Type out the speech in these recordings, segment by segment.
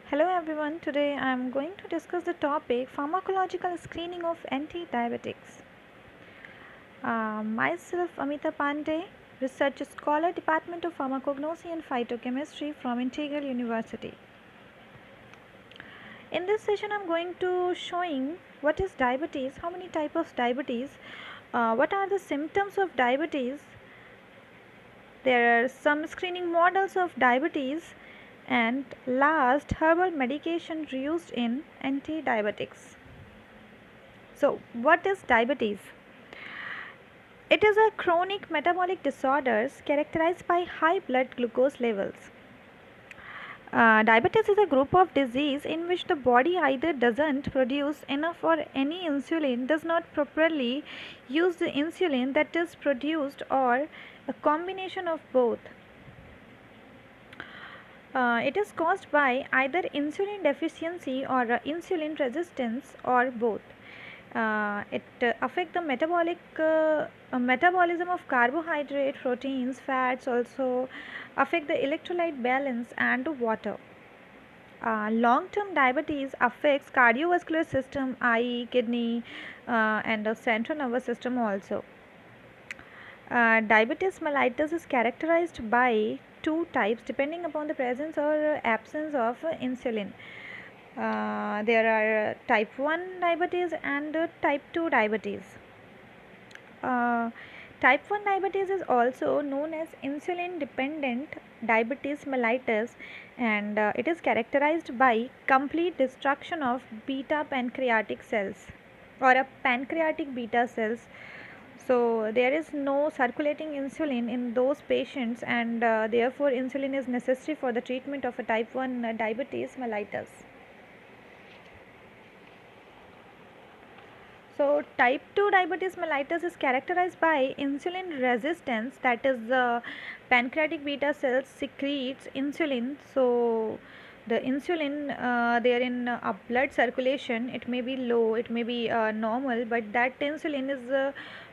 Hello everyone, today I am going to discuss the topic pharmacological screening of anti-diabetics. Myself Amita Pandey, research scholar, Department of Pharmacognosy and Phytochemistry from Integral University. In this session I am going to showing what is diabetes, how many types of diabetes, what are the symptoms of diabetes. There are some screening models of diabetes, and last, herbal medication used in anti-diabetics. So, what is diabetes? It is a chronic metabolic disorder characterized by high blood glucose levels. Diabetes is a group of disease in which the body either doesn't produce enough or any insulin, does not properly use the insulin that is produced, or a combination of both. It is caused by either insulin deficiency or insulin resistance or both. It affects the metabolism of carbohydrate, proteins, fats, also affect the electrolyte balance and water. Long-term diabetes affects cardiovascular system, eye, kidney, and the central nervous system also. Diabetes mellitus is characterized by two types depending upon the presence or absence of insulin. There are type 1 diabetes and type 2 diabetes. Uh, Type 1 diabetes is also known as insulin dependent diabetes mellitus, and it is characterized by complete destruction of beta pancreatic cells or a pancreatic beta cells. So there is no circulating insulin in those patients, and therefore insulin is necessary for the treatment of a type 1 diabetes mellitus. So type 2 diabetes mellitus is characterized by insulin resistance, that is the pancreatic beta cells secretes insulin. So the insulin there in blood circulation, it may be low, it may be normal, but that insulin is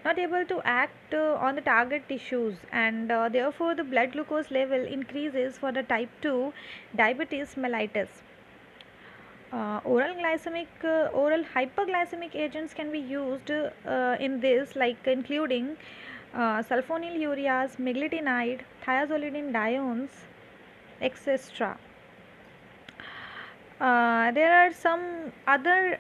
not able to act on the target tissues, and therefore the blood glucose level increases for the type 2 diabetes mellitus. Oral hyperglycemic agents can be used in this, like including sulfonylureas, meglitinide, thiazolidinediones, etc. There are some other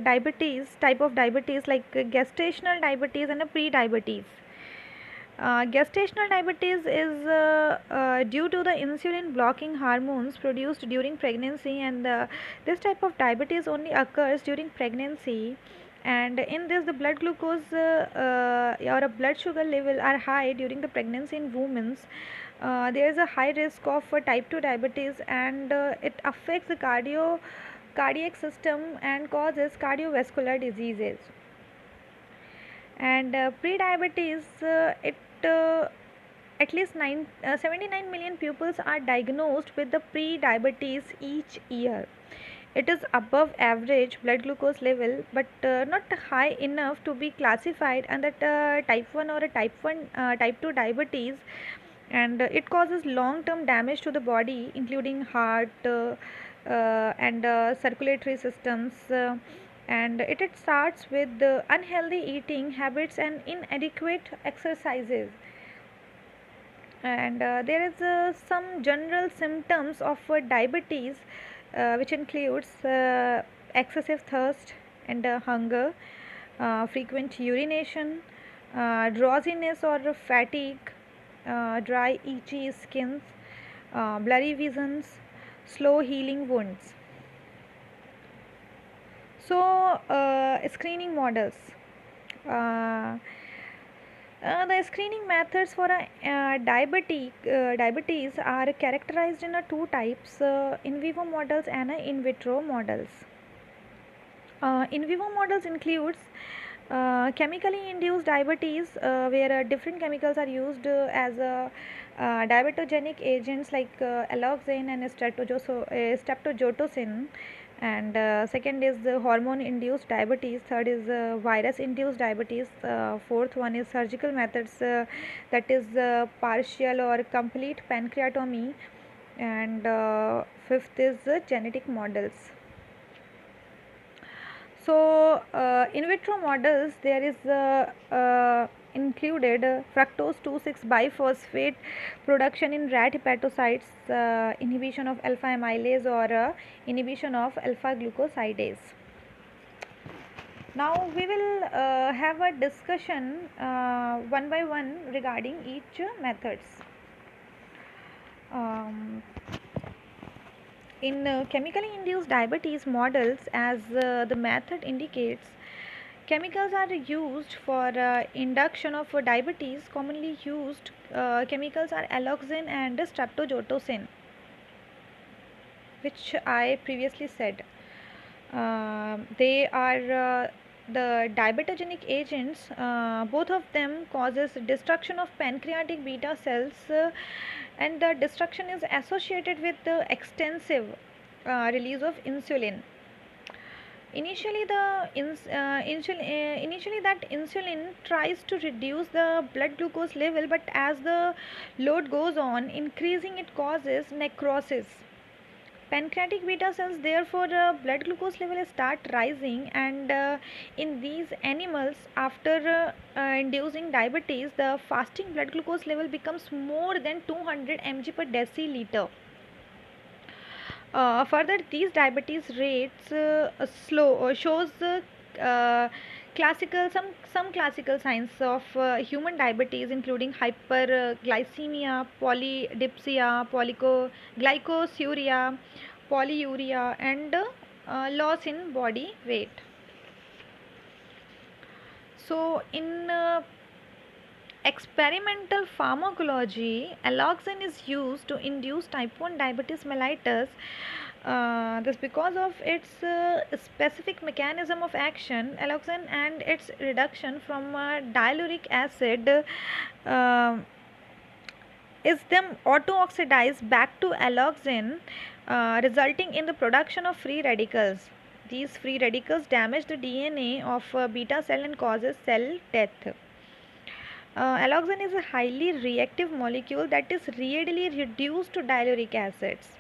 diabetes type of diabetes, like gestational diabetes and a pre-diabetes. Gestational diabetes is due to the insulin blocking hormones produced during pregnancy, and this type of diabetes only occurs during pregnancy. And in this, the blood glucose or a blood sugar level are high during the pregnancy in women. There is a high risk of type 2 diabetes, and it affects the cardiac system and causes cardiovascular diseases. And pre-diabetes, it at least 79 million pupils are diagnosed with the pre-diabetes each year. It is above average blood glucose level, but not high enough to be classified under type 1 or a type 2 diabetes, and it causes long term damage to the body, including heart and circulatory systems. And it starts with unhealthy eating habits and inadequate exercises. And there is some general symptoms of diabetes, which includes excessive thirst and hunger, frequent urination, drowsiness or fatigue, dry itchy skins, blurry visions, slow healing wounds. So screening models. uh, the screening methods for diabetes are characterized in two types, in vivo models and in vitro models. In vivo models includes chemically induced diabetes, where different chemicals are used as diabetogenic agents, like alloxane and streptozotocin. And second is the hormone induced diabetes, third is virus induced diabetes, fourth one is surgical methods, that is partial or complete pancreatomy, and fifth is genetic models. So, in vitro models, there is included fructose 2,6 biphosphate production in rat hepatocytes, inhibition of alpha amylase or inhibition of alpha glucosidase. Now we will have a discussion one by one regarding each methods. Um, in chemically induced diabetes models, as the method indicates, chemicals are used for induction of diabetes. Commonly used chemicals are alloxan and streptozotocin, which I previously said. They are the diabetogenic agents. Both of them causes destruction of pancreatic beta cells, and the destruction is associated with the extensive release of insulin. Initially, initially that insulin tries to reduce the blood glucose level, but as the load goes on increasing, it causes necrosis. Pancreatic beta cells, therefore, blood glucose level start rising, and in these animals, after inducing diabetes, the fasting blood glucose level becomes more than 200 mg per deciliter. Further, these diabetes rates slow shows classical some classical signs of human diabetes, including hyperglycemia, polydipsia, glycosuria, polyuria, and loss in body weight. So, in experimental pharmacology, alloxan is used to induce type 1 diabetes mellitus. This because of its specific mechanism of action, alloxan, and its reduction from dialuric acid is then auto-oxidized back to alloxan, resulting in the production of free radicals. These free radicals damage the DNA of beta cell and causes cell death. Alloxan is a highly reactive molecule that is readily reduced to dialuric acids.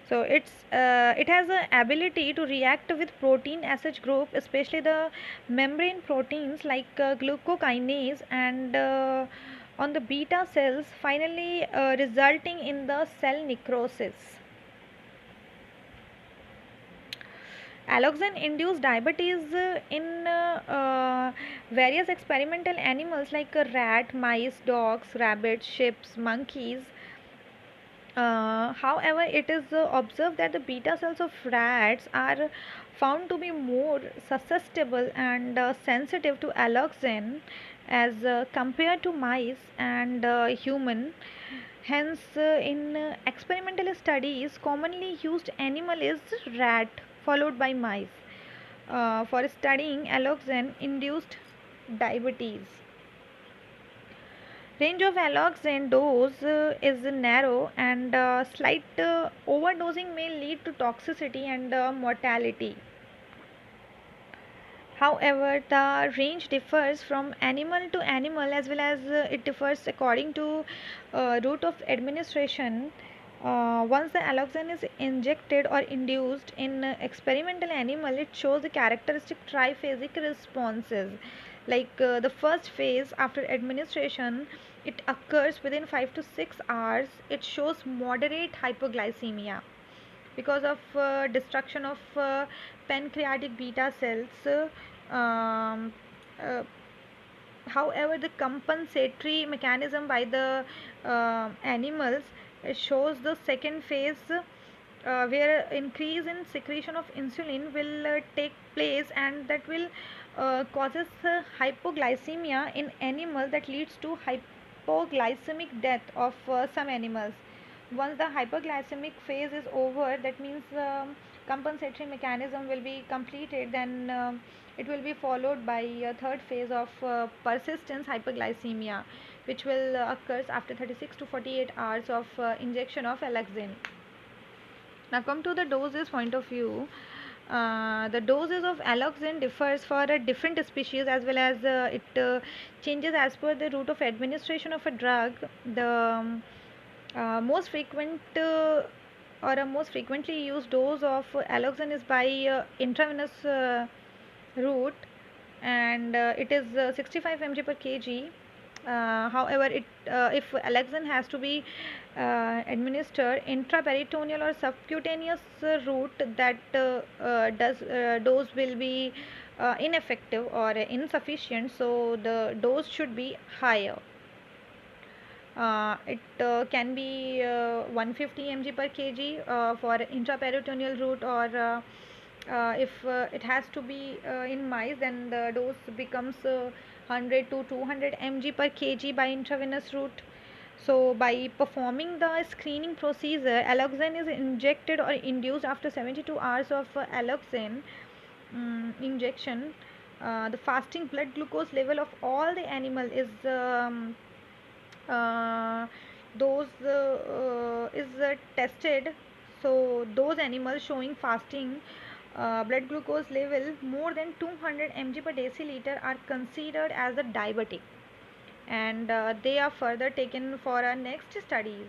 So it has the ability to react with protein acid group, especially the membrane proteins like glucokinase, and on the beta cells, finally resulting in the cell necrosis. Alloxan induced diabetes in various experimental animals like rat, mice, dogs, rabbits, sheep, monkeys. However, it is observed that the beta cells of rats are found to be more susceptible and sensitive to alloxan as compared to mice and human. Hence, in experimental studies, commonly used animal is rat followed by mice for studying alloxan induced diabetes. Range of alloxan dose is narrow, and slight overdosing may lead to toxicity and mortality. However, the range differs from animal to animal, as well as it differs according to route of administration. Once the alloxan is injected or induced in experimental animal, it shows the characteristic triphasic responses. Like the first phase after administration, it occurs within 5 to 6 hours. It shows moderate hypoglycemia because of destruction of pancreatic beta cells. Um, uh, However, the compensatory mechanism by the animals shows the second phase, where increase in secretion of insulin will take place, and that will causes hypoglycemia in animal, that leads to hypoglycemic death of some animals. Once the hyperglycemic phase is over, that means compensatory mechanism will be completed, then it will be followed by a third phase of persistence hyperglycemia, which will occurs after 36 to 48 hours of injection of alloxan. Now come to the doses point of view. The doses of alloxan differs for a different species, as well as it changes as per the route of administration of a drug. The most frequent or a most frequently used dose of alloxan is by intravenous route, and it is 65 mg per kg. However, if alloxan has to be administered intraperitoneal or subcutaneous route, that dose will be ineffective or insufficient, so the dose should be higher. It can be 150 mg per kg for intraperitoneal route, or if it has to be in mice, then the dose becomes 100 to 200 mg per kg by intravenous route. So, by performing the screening procedure, alloxan is injected or induced after 72 hours of alloxan injection. The fasting blood glucose level of all the animal is uh, those is tested. So those animals showing fasting blood glucose level more than 200 mg per deciliter are considered as a diabetic, and they are further taken for our next studies.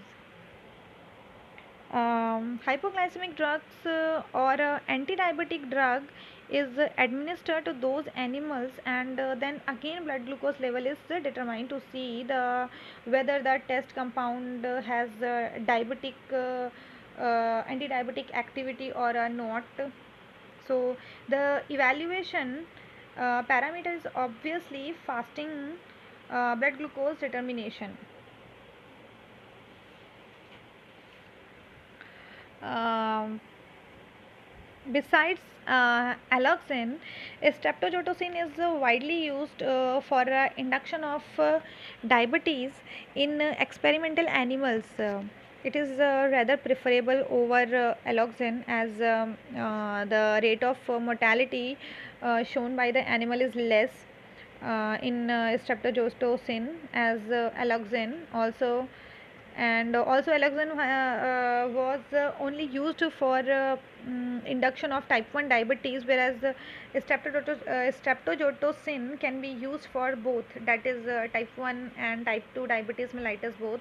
Hypoglycemic drugs or anti-diabetic drug is administered to those animals, and then again blood glucose level is determined to see the whether the test compound has diabetic anti-diabetic activity or not. So the evaluation parameter is obviously fasting blood glucose determination. Um, Besides alloxan, streptozotocin is widely used for induction of diabetes in experimental animals. It is rather preferable over alloxan, as the rate of mortality shown by the animal is less in streptozotocin as alloxan also. And also alloxan was only used for induction of type 1 diabetes, whereas streptozotocin can be used for both, that is type 1 and type 2 diabetes mellitus both,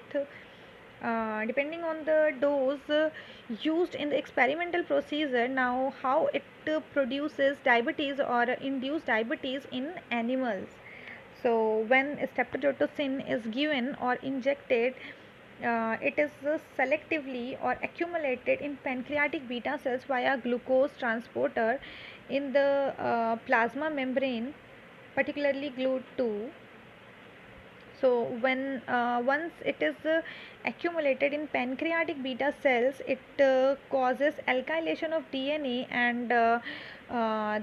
depending on the dose used in the experimental procedure. Now, how it produces diabetes or induce diabetes in animals. So when streptozotocin is given or injected, it is selectively or accumulated in pancreatic beta cells via glucose transporter in the plasma membrane, particularly GLUT2. So when once it is accumulated in pancreatic beta cells, it causes alkylation of DNA, and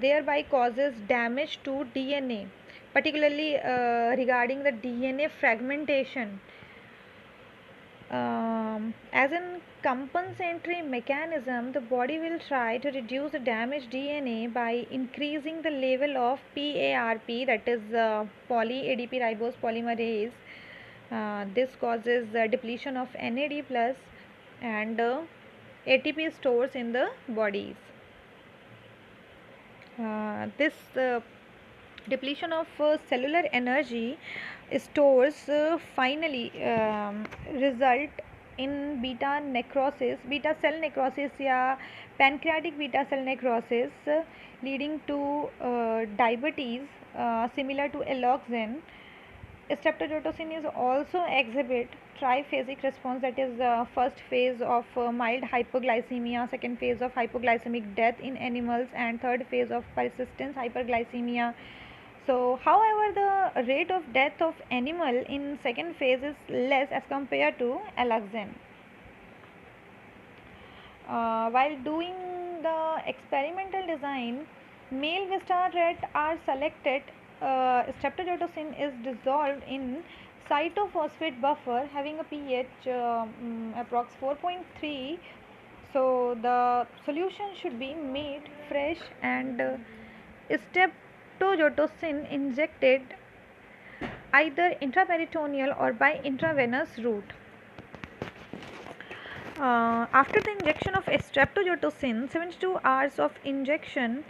thereby causes damage to DNA, particularly regarding the DNA fragmentation. As a compensatory mechanism, the body will try to reduce the damaged DNA by increasing the level of PARP, that is poly-ADP ribose polymerase. This causes depletion of NAD plus and ATP stores in the bodies. This depletion of cellular energy stores finally result in beta cell necrosis, या pancreatic beta cell necrosis, leading to diabetes similar to alloxan. Streptozotocin is also exhibit triphasic response, that is first phase of mild hypoglycemia, second phase of hypoglycemic death in animals, and third phase of persistent hyperglycemia. So, however, the rate of death of animal in second phase is less as compared to alloxan. While doing the experimental design, male Vista rat are selected. Streptozotocin is dissolved in cytophosphate buffer having a pH approx 4.3. So the solution should be made fresh, and streptozotocin injected either intraperitoneal or by intravenous route. After the injection of streptozotocin, 72 hours of injection,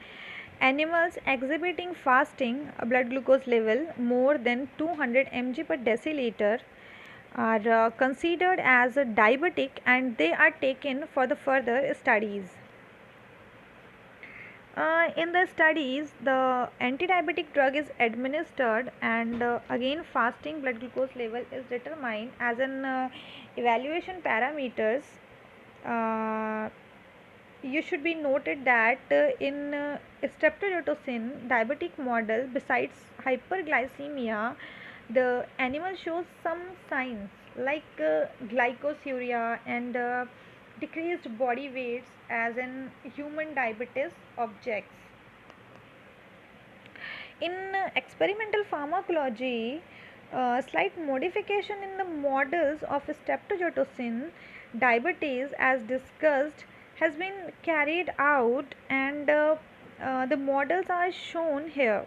animals exhibiting fasting blood glucose level more than 200 mg per deciliter are considered as diabetic, and they are taken for the further studies. In the studies, the anti-diabetic drug is administered, and again fasting blood glucose level is determined as an evaluation parameters. Uh, you should be noted that in streptozotocin diabetic model, besides hyperglycemia, the animal shows some signs like glycosuria and decreased body weights as in human diabetes objects. In experimental pharmacology, slight modification in the models of streptozotocin diabetes, as discussed, has been carried out, and the models are shown here.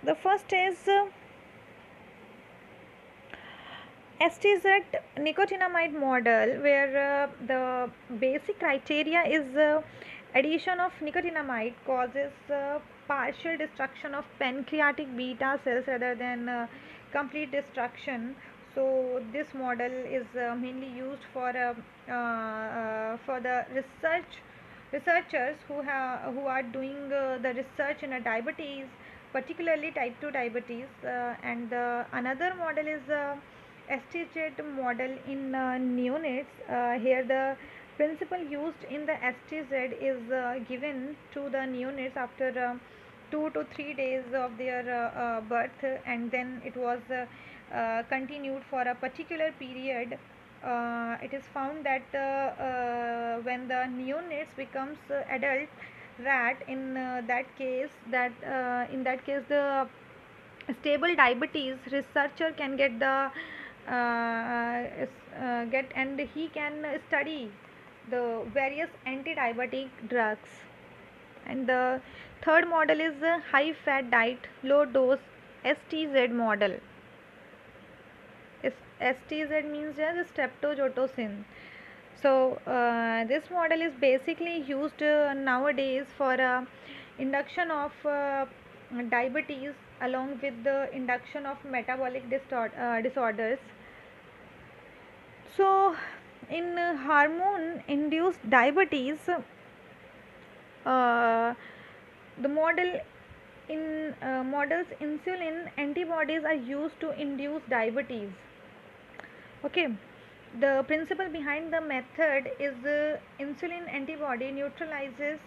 The first is STZ nicotinamide model, where the basic criteria is addition of nicotinamide causes partial destruction of pancreatic beta cells rather than complete destruction. So this model is mainly used for the researchers who are doing the research in a diabetes, particularly type 2 diabetes, and another model is STZ model in neonates. Here the principle used in the STZ is given to the neonates after 2 to 3 days of their birth, and then it was continued for a particular period. It is found that when the neonates becomes adult rat, in that case the stable diabetes researcher can get the get, and he can study the various anti-diabetic drugs. And the third model is a high fat diet low dose STZ model. STZ means just streptozotocin. So this model is basically used nowadays for induction of diabetes along with the induction of metabolic disorders. So in hormone induced diabetes, the models insulin antibodies are used to induce diabetes. Okay, the principle behind the method is insulin antibody neutralizes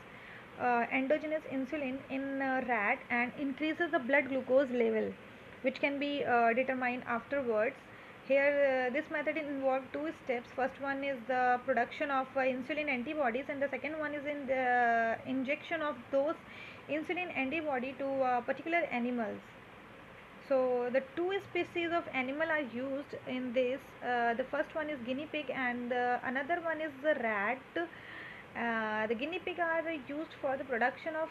endogenous insulin in rat and increases the blood glucose level, which can be determined afterwards. Here, this method involves two steps. First one is the production of insulin antibodies, and the second one is in the injection of those insulin antibody to particular animals. So the two species of animal are used in this. The first one is guinea pig, and another one is the rat. The guinea pig are used for the production of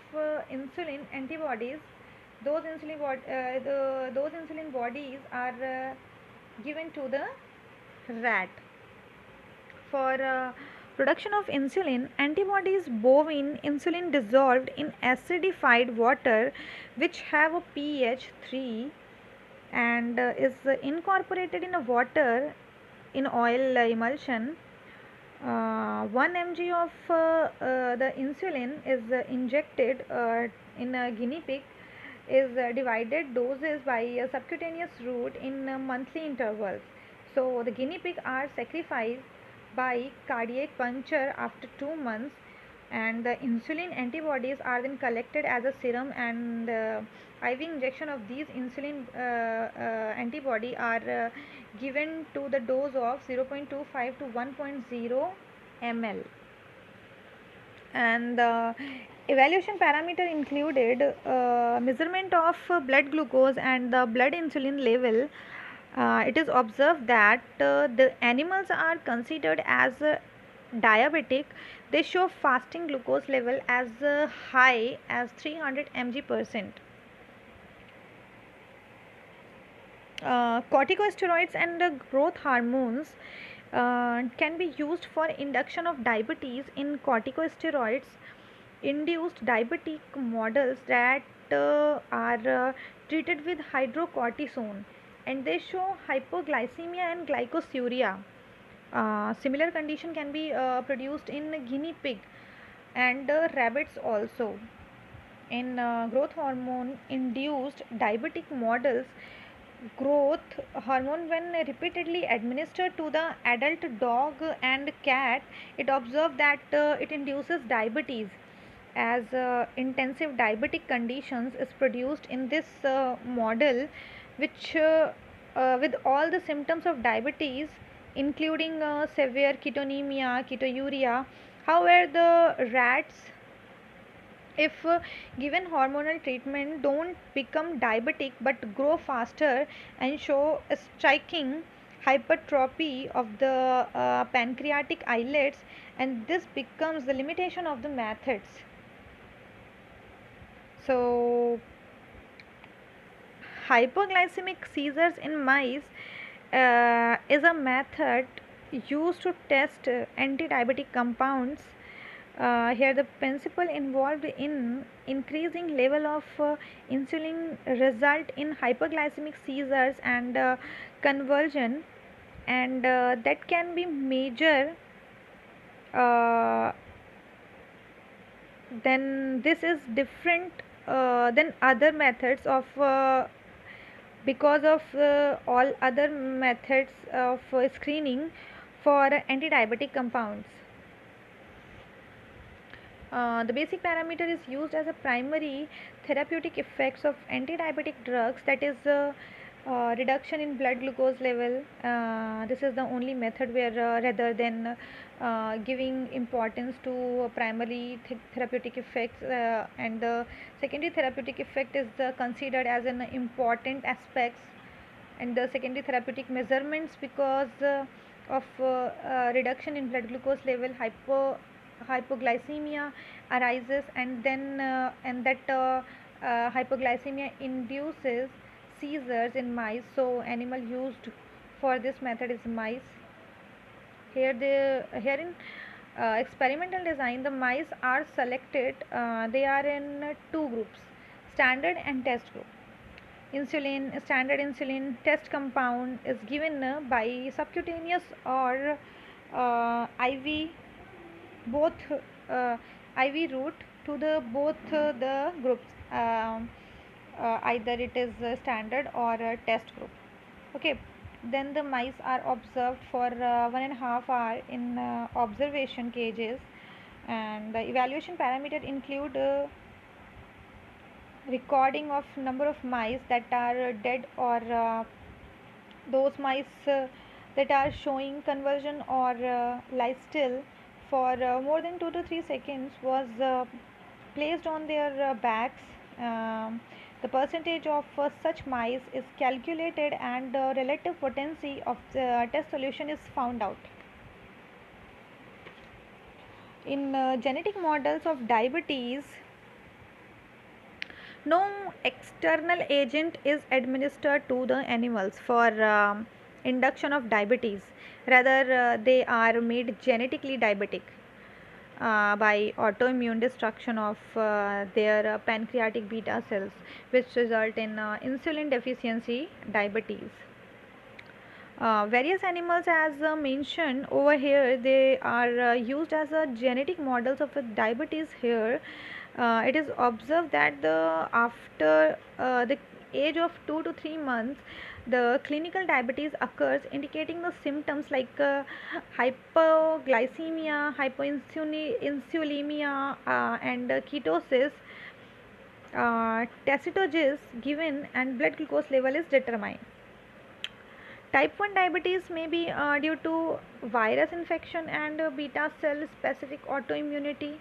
insulin antibodies. Those insulin bodies are given to the rat. For production of insulin, antibodies bovine insulin dissolved in acidified water, which have a pH 3, and is incorporated in a water in oil emulsion. 1 mg of the insulin is injected in a guinea pig, is divided doses by a subcutaneous route in monthly intervals. So the guinea pig are sacrificed by cardiac puncture after 2 months, and the insulin antibodies are then collected as a serum, and IV injection of these insulin antibody are given to the dose of 0.25 to 1.0 ml. And the evaluation parameter included measurement of blood glucose and the blood insulin level. It is observed that the animals are considered as diabetic. They show fasting glucose level as high as 300 mg%. Corticosteroids and growth hormones can be used for induction of diabetes. In corticosteroids induced diabetic models, are treated with hydrocortisone, and they show hypoglycemia and glycosuria. Similar condition can be produced in guinea pig and rabbits also. In growth hormone induced diabetic models, growth hormone, when repeatedly administered to the adult dog and cat, it observed that it induces diabetes, as intensive diabetic conditions is produced in this model, which with all the symptoms of diabetes, including severe ketonemia, ketouria. However, the rats, if given hormonal treatment, don't become diabetic but grow faster and show a striking hypertrophy of the pancreatic islets, and this becomes the limitation of the methods. So hypoglycemic seizures in mice is a method used to test anti-diabetic compounds. Here the principle involved in increasing level of insulin result in hyperglycemic seizures and conversion, and that can be major. uh, then this is different than other methods of because of all other methods of screening for anti-diabetic compounds. The basic parameter is used as a primary therapeutic effects of anti-diabetic drugs, that is reduction in blood glucose level. This is the only method where rather than giving importance to primary therapeutic effects, and the secondary therapeutic effect is considered as an important aspects, and the secondary therapeutic measurements, because of reduction in blood glucose level, hypoglycemia arises, and then and that hypoglycemia induces seizures in mice. So animal used for this method is mice. Here in experimental design, the mice are selected. They are in two groups: standard and test group. Standard insulin test compound is given by subcutaneous or IV, both IV route to the both the groups. Either it is standard or test group. Okay, then the mice are observed for 1.5 hours in observation cages, and the evaluation parameter include recording of number of mice that are dead, or those mice that are showing conversion or lie still for more than 2 to 3 seconds was placed on their backs. The percentage of such mice is calculated, and relative potency of the test solution is found out. In genetic models of diabetes, no external agent is administered to the animals for induction of diabetes. Rather, they are made genetically diabetic by autoimmune destruction of their pancreatic beta cells, which result in insulin deficiency diabetes. Various animals, as mentioned over here, they are used as genetic models of diabetes. Here it is observed that after the age of 2 to 3 months, the clinical diabetes occurs, indicating the symptoms like hypoglycemia, hypoinsulinemia, and ketosis. Tacitogens given, and blood glucose level is determined. Type 1 diabetes may be due to virus infection and beta cell specific autoimmunity.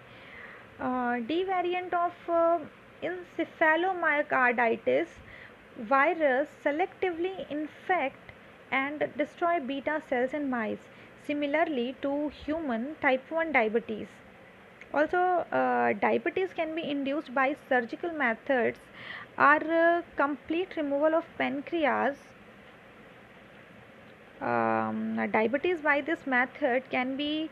D variant of encephalomyocarditis virus selectively infect and destroy beta cells in mice, similarly to human type 1 diabetes. Also, diabetes can be induced by surgical methods or complete removal of pancreas. Diabetes by this method can be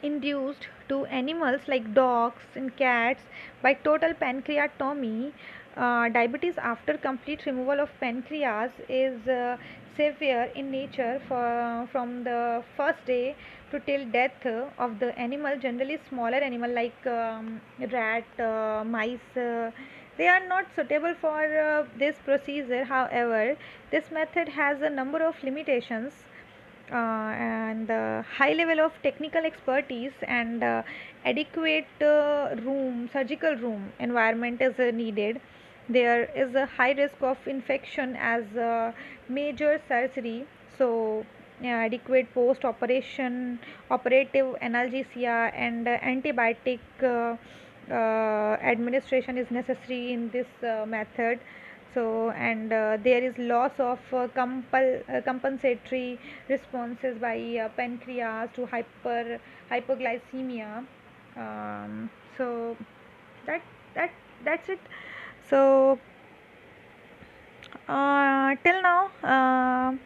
induced to animals like dogs and cats by total pancreatomy. Diabetes after complete removal of pancreas is severe in nature from the first day to till death of the animal, generally smaller animal like rat, mice. They are not suitable for this procedure. However, this method has a number of limitations, and the high level of technical expertise and adequate surgical room environment is needed. There is a high risk of infection as major surgery, so adequate post operation operative analgesia and antibiotic administration is necessary in this method. So, and there is loss of compensatory responses by pancreas to hypoglycemia. So that that that's it. So till now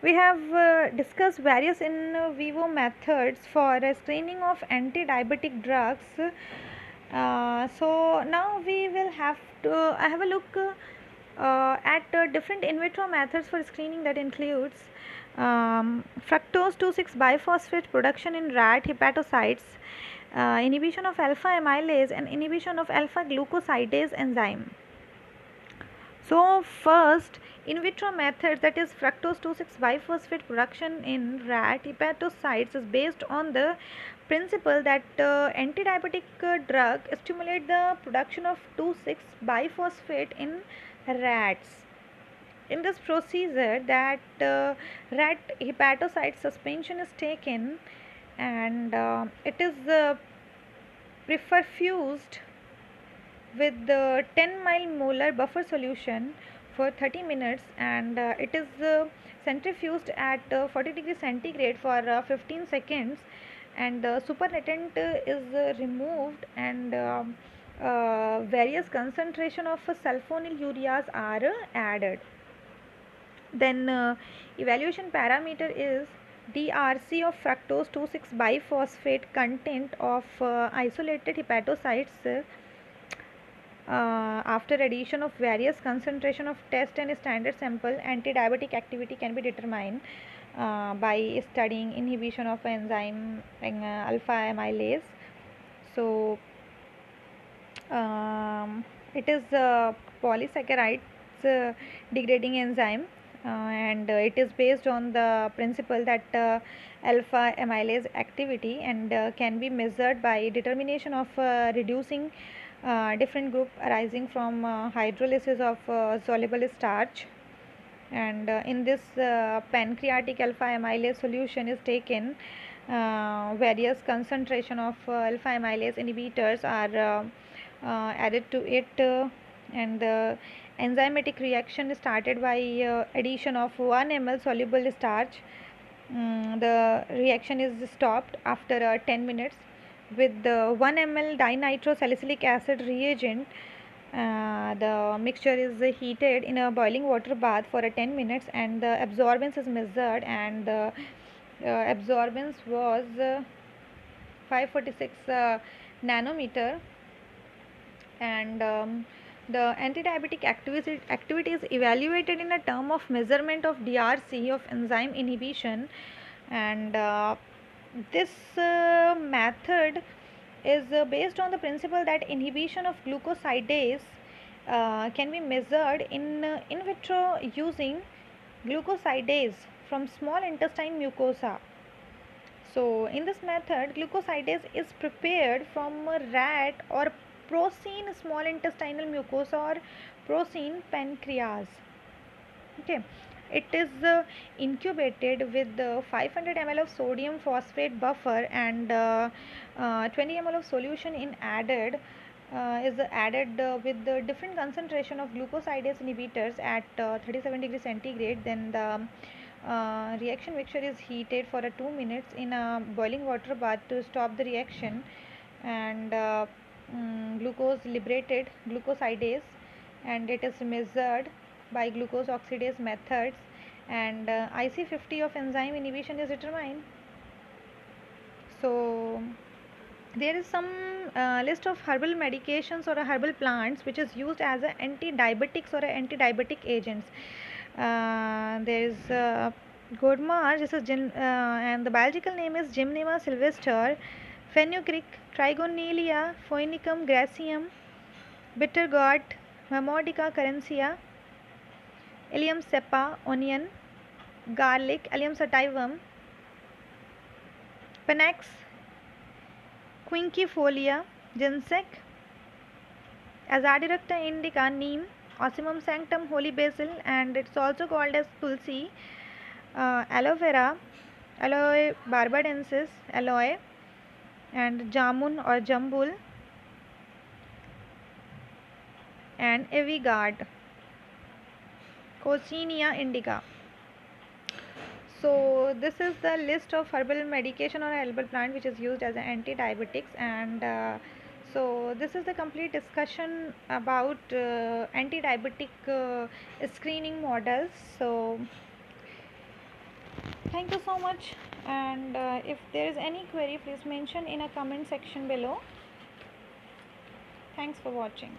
we have discussed various in vivo methods for screening of anti-diabetic drugs. So now we will have to have a look at different in vitro methods for screening, that includes fructose 2,6 biphosphate production in rat hepatocytes, inhibition of alpha amylase and inhibition of alpha glucosidase enzyme. So first, in vitro methods, that is fructose 2,6 biphosphate production in rat hepatocytes, is based on the principle that antidiabetic drug stimulate the production of 2,6 biphosphate in rats. In this procedure, that rat hepatocyte suspension is taken, and it is perfused with the 10 millimolar buffer solution for 30 minutes, and it is centrifuged at 40 degrees centigrade for 15 seconds, and the supernatant is removed, and various concentration of sulfonylureas are added. Then evaluation parameter is DRC of fructose 2,6 biphosphate content of isolated hepatocytes. After addition of various concentration of test and standard sample, anti-diabetic activity can be determined by studying inhibition of enzyme alpha amylase. So it is polysaccharides degrading enzyme, and it is based on the principle that alpha amylase activity, and can be measured by determination of reducing different group arising from hydrolysis of soluble starch. And in this pancreatic alpha amylase solution is taken, various concentration of alpha amylase inhibitors are added to it, and the enzymatic reaction is started by addition of 1 ml soluble starch. The reaction is stopped after 10 minutes with the 1 ml dinitrosalicylic acid reagent. The mixture is heated in a boiling water bath for 10 minutes, and the absorbance is measured, and the absorbance was 546 nanometer, and the antidiabetic activity is evaluated in a term of measurement of DRC of enzyme inhibition, and this method is based on the principle that inhibition of glucosidase can be measured in vitro using glucosidase from small intestine mucosa. So in this method, glucosidase is prepared from a rat or porcine small intestinal mucosa or porcine pancreas. Okay, it is incubated with 500 ml of sodium phosphate buffer, and 20 ml of solution in added is added with the different concentration of glucosidase inhibitors at 37 degrees centigrade. Then the reaction mixture is heated for 2 minutes in a boiling water bath to stop the reaction, and glucose liberated glucosidase, and it is measured by glucose oxidase methods, and IC50 of enzyme inhibition is determined. So there is some list of herbal medications or herbal plants which is used as a anti-diabetics or anti-diabetic agents. There is Godmar, this is and the biological name is Gymnema sylvester, fenugreek, trigonellia, phoenicum gracium, bitter gourd, Mamodica carencia, Allium cepa, onion, garlic, Allium sativum, Panax, quinquifolia, ginseng, Azadirachta indica, neem, Ocimum sanctum, holy basil, and it's also called as tulsi, aloe vera, aloe barbadensis, aloe, and jamun or jambul, and avigard, Coccinea indica. So this is the list of herbal medication or herbal plant which is used as an anti-diabetics, and so this is the complete discussion about anti-diabetic screening models. So thank you so much, and if there is any query, please mention in a comment section below. Thanks for watching.